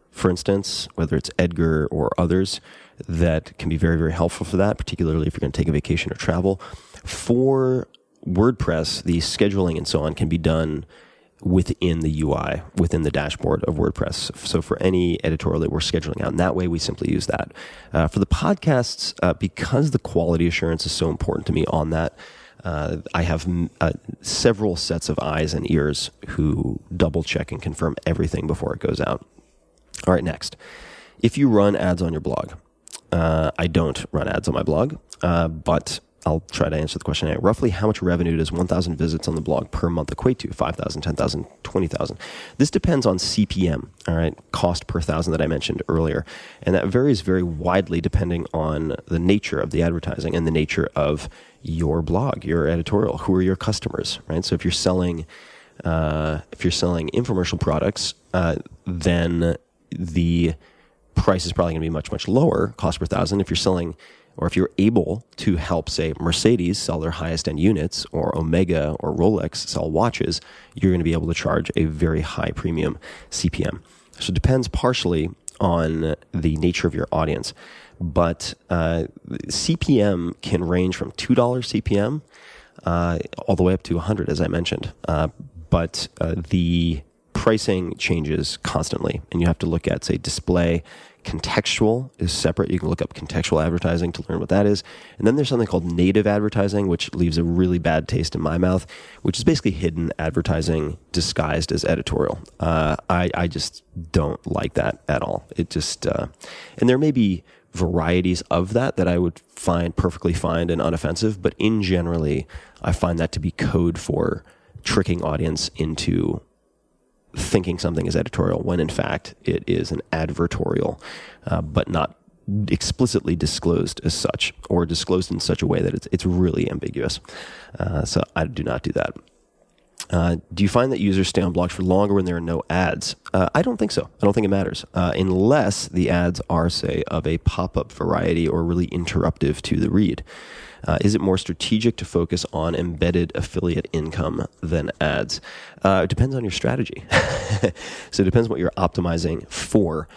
for instance, whether it's Edgar or others, that can be very, very helpful for that, particularly if you're going to take a vacation or travel. For WordPress, the scheduling and so on can be done within the UI, within the dashboard of WordPress. So for any editorial that we're scheduling out, and that way we simply use that. For the podcasts, because the quality assurance is so important to me on that, I have several sets of eyes and ears who double check and confirm everything before it goes out. All right, next. If you run ads on your blog, I don't run ads on my blog, but I'll try to answer the question. Roughly how much revenue does 1,000 visits on the blog per month equate to? 5,000, 10,000, 20,000. This depends on CPM, all right, cost per thousand that I mentioned earlier. And that varies very widely depending on the nature of the advertising and the nature of your blog, your editorial. Who are your customers, right? So if you're selling infomercial products, then the price is probably going to be much, much lower, cost per thousand. If you're selling, or if you're able to help, say, Mercedes sell their highest end units, or Omega or Rolex sell watches, you're going to be able to charge a very high premium CPM. So it depends partially on the nature of your audience. But CPM can range from $2 CPM all the way up to 100, as I mentioned. But the pricing changes constantly, and you have to look at, say, display. Contextual is separate. You can look up contextual advertising to learn what that is. And then there's something called native advertising, which leaves a really bad taste in my mouth, which is basically hidden advertising disguised as editorial. I just don't like that at all. It just, and there may be varieties of that I would find perfectly fine and unoffensive, but in generally, I find that to be code for tricking audience into thinking something is editorial when in fact it is an advertorial, but not explicitly disclosed as such, or disclosed in such a way that it's really ambiguous. So I do not do that. Do you find that users stay on blogs for longer when there are no ads? I don't think so. I don't think it matters. Unless the ads are, say, of a pop-up variety or really interruptive to the read. Is it more strategic to focus on embedded affiliate income than ads? It depends on your strategy. So it depends what you're optimizing for.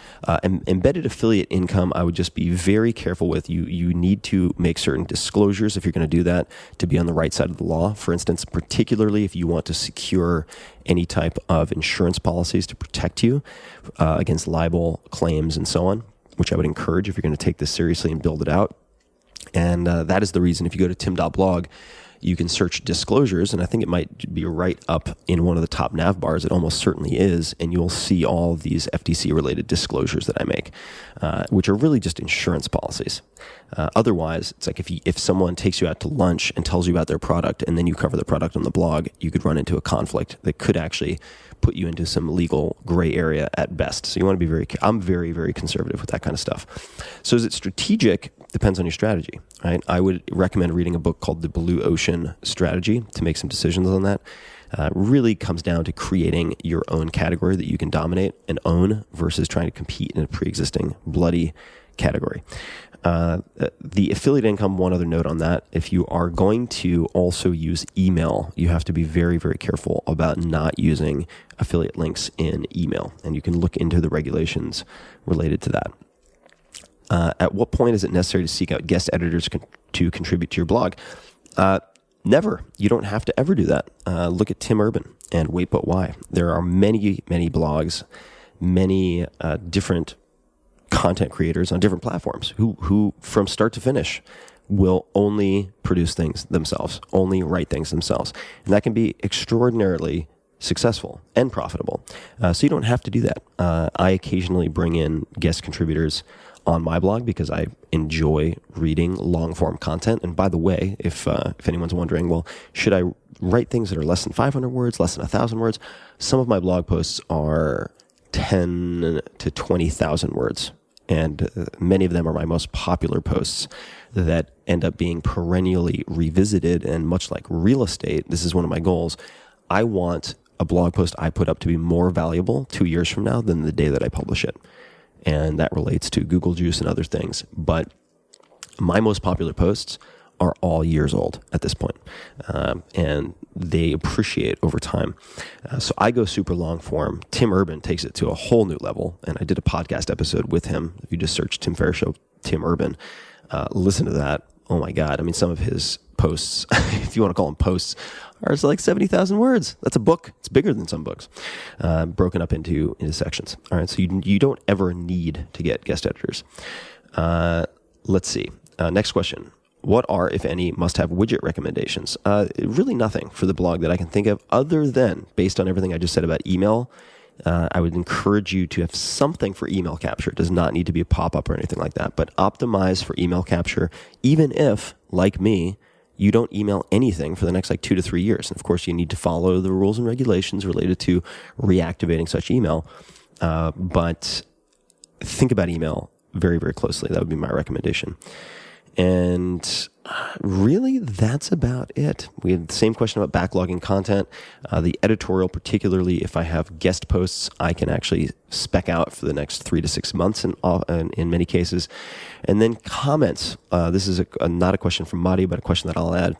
Embedded affiliate income, I would just be very careful with. You need to make certain disclosures if you're going to do that to be on the right side of the law. For instance, particularly if you want to secure any type of insurance policies to protect you against libel claims and so on, which I would encourage if you're going to take this seriously and build it out. And that is the reason if you go to tim.blog, you can search disclosures, and I think it might be right up in one of the top nav bars. It almost certainly is, and you'll see all of these FTC-related disclosures that I make, which are really just insurance policies. Otherwise, it's like if someone takes you out to lunch and tells you about their product, and then you cover the product on the blog, you could run into a conflict that could actually put you into some legal gray area at best. So you want to be I'm very, very conservative with that kind of stuff. So is it strategic? Depends on your strategy, right? I would recommend reading a book called The Blue Ocean Strategy to make some decisions on that. Really comes down to creating your own category that you can dominate and own versus trying to compete in a pre-existing bloody category. The affiliate income, one other note on that, if you are going to also use email, you have to be very, very careful about not using affiliate links in email. And you can look into the regulations related to that. At what point is it necessary to seek out guest editors to contribute to your blog? Never. You don't have to ever do that. Look at Tim Urban and Wait But Why. There are many, many blogs, many different content creators on different platforms who from start to finish will only produce things themselves, only write things themselves. And that can be extraordinarily successful and profitable. So you don't have to do that. I occasionally bring in guest contributors on my blog because I enjoy reading long-form content. And by the way, if anyone's wondering, well, should I write things that are less than 500 words, less than 1,000 words? Some of my blog posts are 10 to 20,000 words. And many of them are my most popular posts that end up being perennially revisited. And much like real estate, this is one of my goals. I want a blog post I put up to be more valuable 2 years from now than the day that I publish it. And that relates to Google Juice and other things. But my most popular posts are all years old at this point. And they appreciate over time. So I go super long form. Tim Urban takes it to a whole new level. And I did a podcast episode with him. If you just search Tim Ferriss Show, Tim Urban, listen to that. Oh my God. I mean, some of his posts, if you want to call them posts, are like 70,000 words. That's a book. It's bigger than some books, broken up into sections. All right. So you don't ever need to get guest editors. Let's see. Next question. What are, if any, must-have widget recommendations? Really nothing for the blog that I can think of other than, based on everything I just said about email, I would encourage you to have something for email capture. It does not need to be a pop-up or anything like that, but optimize for email capture, even if, like me, you don't email anything for the next 2 to 3 years. And of course, you need to follow the rules and regulations related to reactivating such email. But think about email very, very closely. That would be my recommendation. And really, that's about it. We had the same question about backlogging content. The editorial, particularly if I have guest posts, I can actually spec out for the next 3 to 6 months in many cases. And then comments. This is not a question from Madi, but a question that I'll add.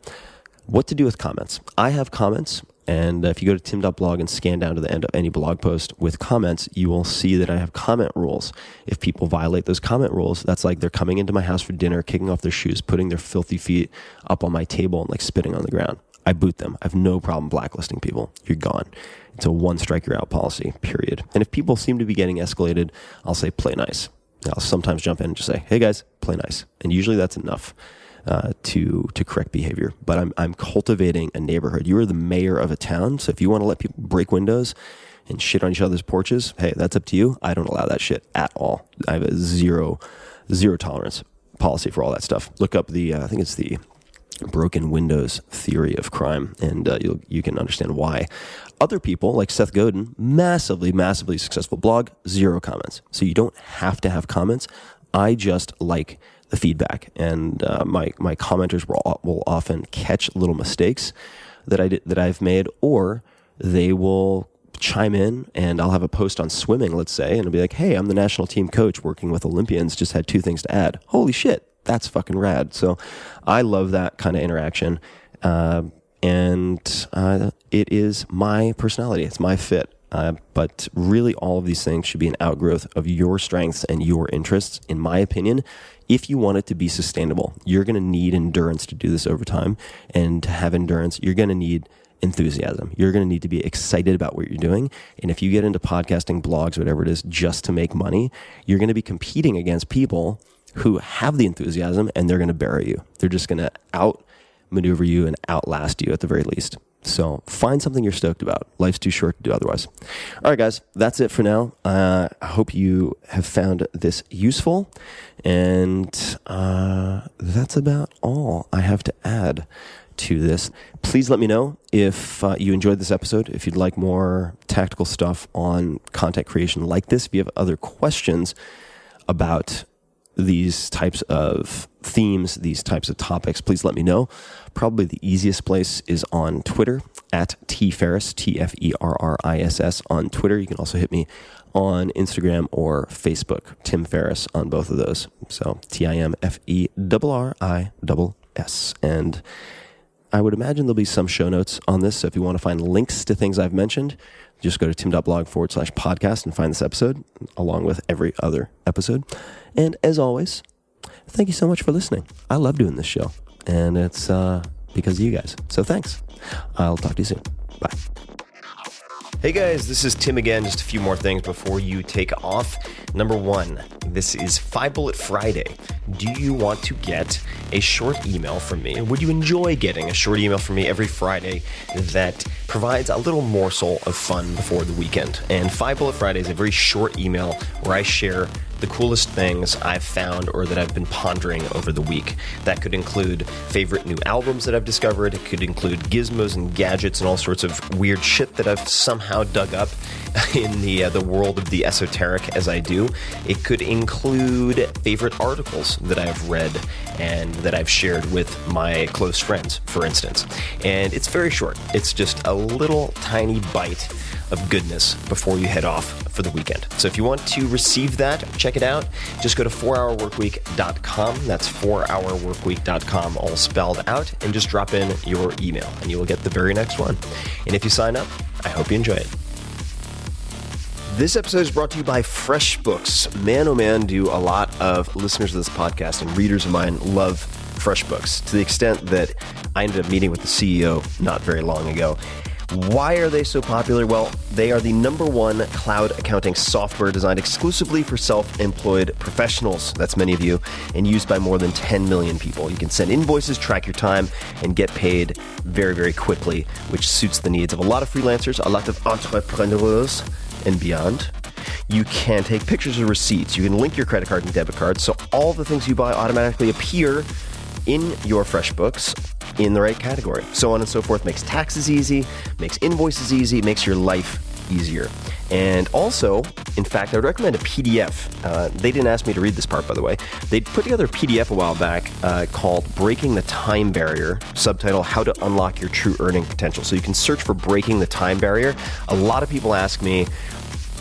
What to do with comments? I have comments. And if you go to tim.blog and scan down to the end of any blog post with comments, you will see that I have comment rules. If people violate those comment rules, that's like they're coming into my house for dinner, kicking off their shoes, putting their filthy feet up on my table and like spitting on the ground. I boot them. I have no problem blacklisting people. You're gone. It's a one strike you're out policy, period. And if people seem to be getting escalated, I'll say play nice. I'll sometimes jump in and just say, hey guys, play nice. And usually that's enough. To correct behavior. But I'm cultivating a neighborhood. You are the mayor of a town, so if you want to let people break windows and shit on each other's porches, hey, that's up to you. I don't allow that shit at all. I have a zero tolerance policy for all that stuff. Look up I think it's the broken windows theory of crime, and you can understand why. Other people, like Seth Godin, massively successful blog, 0 comments. So you don't have to have comments. I just like the feedback, and my commenters will often catch little mistakes that I've made, or they will chime in, and I'll have a post on swimming, let's say, and it'll be like, hey, I'm the national team coach working with Olympians, just had 2 things to add. Holy shit, that's fucking rad. So I love that kind of interaction, and it is my personality. It's my fit. But really all of these things should be an outgrowth of your strengths and your interests, in my opinion. If you want it to be sustainable, you're going to need endurance to do this over time. And to have endurance, you're going to need enthusiasm. You're going to need to be excited about what you're doing. And if you get into podcasting, blogs, whatever it is, just to make money, you're going to be competing against people who have the enthusiasm, and they're going to bury you. They're just going to outmaneuver you and outlast you at the very least. So find something you're stoked about. Life's too short to do otherwise. All right, guys, that's it for now. I hope you have found this useful. And that's about all I have to add to this. Please let me know if you enjoyed this episode, if you'd like more tactical stuff on content creation like this. If you have other questions about these types of themes, these types of topics, please let me know. Probably the easiest place is on Twitter, at tferriss, Tferriss on Twitter. You can also hit me on Instagram or Facebook, Tim Ferriss on both of those. So TimFerriss. And I would imagine there'll be some show notes on this. So if you want to find links to things I've mentioned, just go to tim.blog/podcast and find this episode along with every other episode. And as always, thank you so much for listening. I love doing this show, and it's because of you guys. So thanks. I'll talk to you soon. Bye. Hey guys, this is Tim again. Just a few more things before you take off. Number 1, this is 5 Bullet Friday. Do you want to get a short email from me? Would you enjoy getting a short email from me every Friday that provides a little morsel of fun before the weekend? And 5 Bullet Friday is a very short email where I share the coolest things I've found or that I've been pondering over the week. That could include favorite new albums that I've discovered. It could include gizmos and gadgets and all sorts of weird shit that I've somehow dug up in the world of the esoteric as I do. It could include favorite articles that I've read and that I've shared with my close friends, for instance. And it's very short. It's just a little tiny bite of goodness before you head off for the weekend. So if you want to receive that, check it out. Just go to 4hourworkweek.com. That's 4hourworkweek.com, all spelled out, and just drop in your email and you will get the very next one. And if you sign up, I hope you enjoy it. This episode is brought to you by FreshBooks. Man, oh man, do a lot of listeners of this podcast and readers of mine love FreshBooks to the extent that I ended up meeting with the CEO not very long ago. Why are they so popular? Well, they are the #1 cloud accounting software designed exclusively for self-employed professionals. That's many of you, and used by more than 10 million people. You can send invoices, track your time, and get paid very, very quickly, which suits the needs of a lot of freelancers, a lot of entrepreneurs, and beyond. You can take pictures of receipts. You can link your credit card and debit card, so all the things you buy automatically appear in your FreshBooks in the right category. So on and so forth. Makes taxes easy, makes invoices easy, makes your life easier. And also, in fact, I would recommend a PDF. They didn't ask me to read this part, by the way. They put together a PDF a while back called Breaking the Time Barrier, subtitle, How to Unlock Your True Earning Potential. So you can search for Breaking the Time Barrier. A lot of people ask me,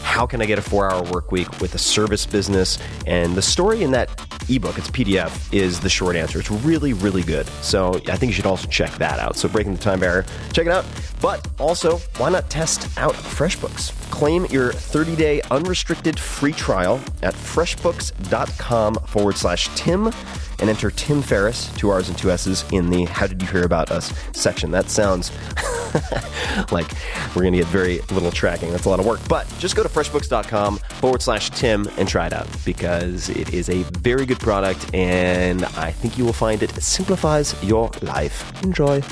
how can I get a 4-hour work week with a service business? And the story in that ebook, it's PDF, is the short answer. It's really, really good. So I think you should also check that out. So Breaking the Time Barrier, check it out. But also, why not test out FreshBooks? Claim your 30-day unrestricted free trial at freshbooks.com/Tim and enter Tim Ferriss, 2 R's and 2 S's, in the How Did You Hear About Us section. That sounds like we're going to get very little tracking. That's a lot of work. But just go to freshbooks.com/Tim and try it out, because it is a very good product and I think you will find it simplifies your life. Enjoy.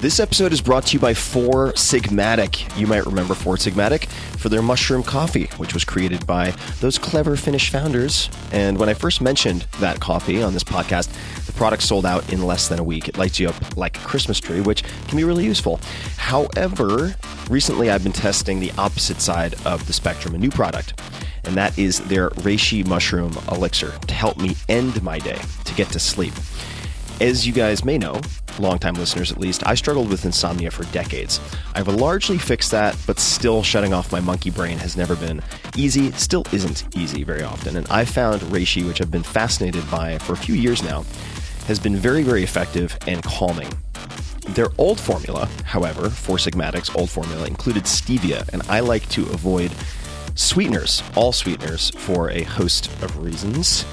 This episode is brought to you by Four Sigmatic. You might remember Four Sigmatic for their mushroom coffee, which was created by those clever Finnish founders. And when I first mentioned that coffee on this podcast, the product sold out in less than a week. It lights you up like a Christmas tree, which can be really useful. However, recently I've been testing the opposite side of the spectrum, a new product. And that is their Reishi Mushroom Elixir to help me end my day, to get to sleep. As you guys may know, longtime listeners at least, I struggled with insomnia for decades. I've largely fixed that, but still shutting off my monkey brain has never been easy, still isn't easy very often. And I found Reishi, which I've been fascinated by for a few years now, has been very, very effective and calming. Their old formula, however, Four Sigmatic's old formula, included stevia, and I like to avoid sweeteners, all sweeteners, for a host of reasons.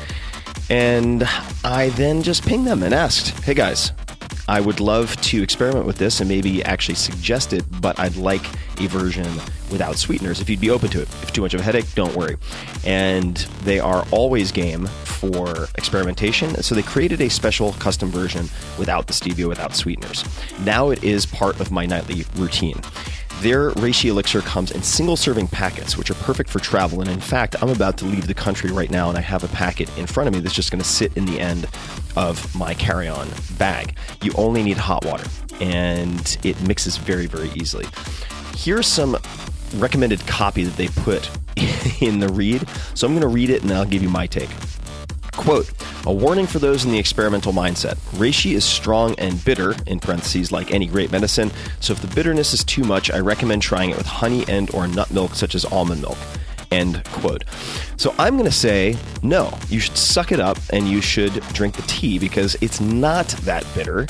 And I then just pinged them and asked, hey guys, I would love to experiment with this and maybe actually suggest it, but I'd like a version without sweeteners if you'd be open to it. If too much of a headache, don't worry. And they are always game for experimentation. So they created a special custom version without the stevia, without sweeteners. Now it is part of my nightly routine. Their Reishi Elixir comes in single-serving packets, which are perfect for travel. And in fact, I'm about to leave the country right now, and I have a packet in front of me that's just going to sit in the end of my carry-on bag. You only need hot water, and it mixes very, very easily. Here's some recommended copy that they put in the read. So I'm going to read it, and I'll give you my take. Quote, a warning for those in the experimental mindset. Reishi is strong and bitter, in parentheses, like any great medicine, so if the bitterness is too much, I recommend trying it with honey and or nut milk, such as almond milk. End quote. So I'm going to say, no, you should suck it up and you should drink the tea because it's not that bitter.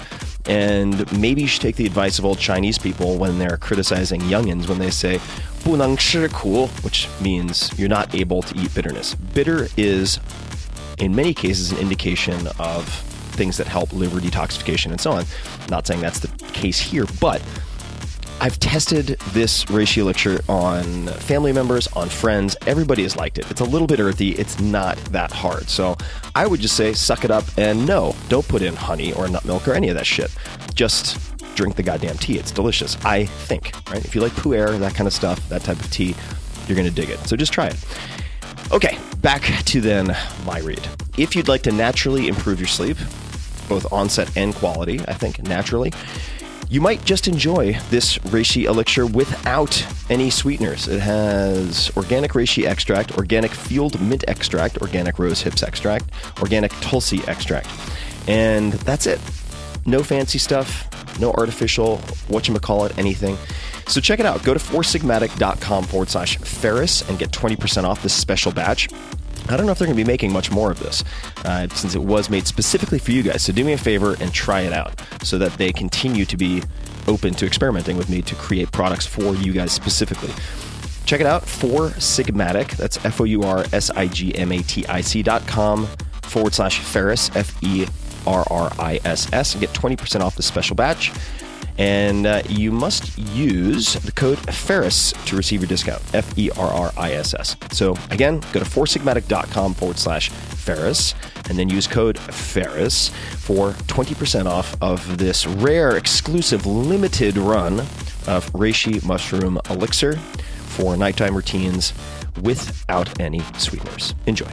And maybe you should take the advice of old Chinese people when they're criticizing youngins when they say, 不能吃苦, which means you're not able to eat bitterness. Bitter is, in many cases, an indication of things that help liver detoxification and so on. Not saying that's the case here, but I've tested this Reishi Elixir on family members, on friends. Everybody has liked it. It's a little bit earthy. It's not that hard. So I would just say suck it up and no, don't put in honey or nut milk or any of that shit. Just drink the goddamn tea. It's delicious, I think. Right? If you like pu'er, that kind of stuff, that type of tea, you're going to dig it. So just try it. Okay, back to then my read. If you'd like to naturally improve your sleep, both onset and quality, I think naturally, you might just enjoy this Reishi Elixir without any sweeteners. It has organic reishi extract, organic field mint extract, organic rose hips extract, organic tulsi extract. And that's it. No fancy stuff, no artificial, whatchamacallit, anything. So check it out. Go to foursigmatic.com/Ferris and get 20% off this special batch. I don't know if they're going to be making much more of this since it was made specifically for you guys. So do me a favor and try it out so that they continue to be open to experimenting with me to create products for you guys specifically. Check it out, Four Sigmatic. That's FOURSIGMATIC.com/Ferris, FERRISS, and get 20% off the special batch. And you must use the code Ferris to receive your discount, FERRISS. So again, go to foursigmatic.com/Ferris and then use code Ferris for 20% off of this rare, exclusive, limited run of Reishi Mushroom Elixir for nighttime routines without any sweeteners. Enjoy.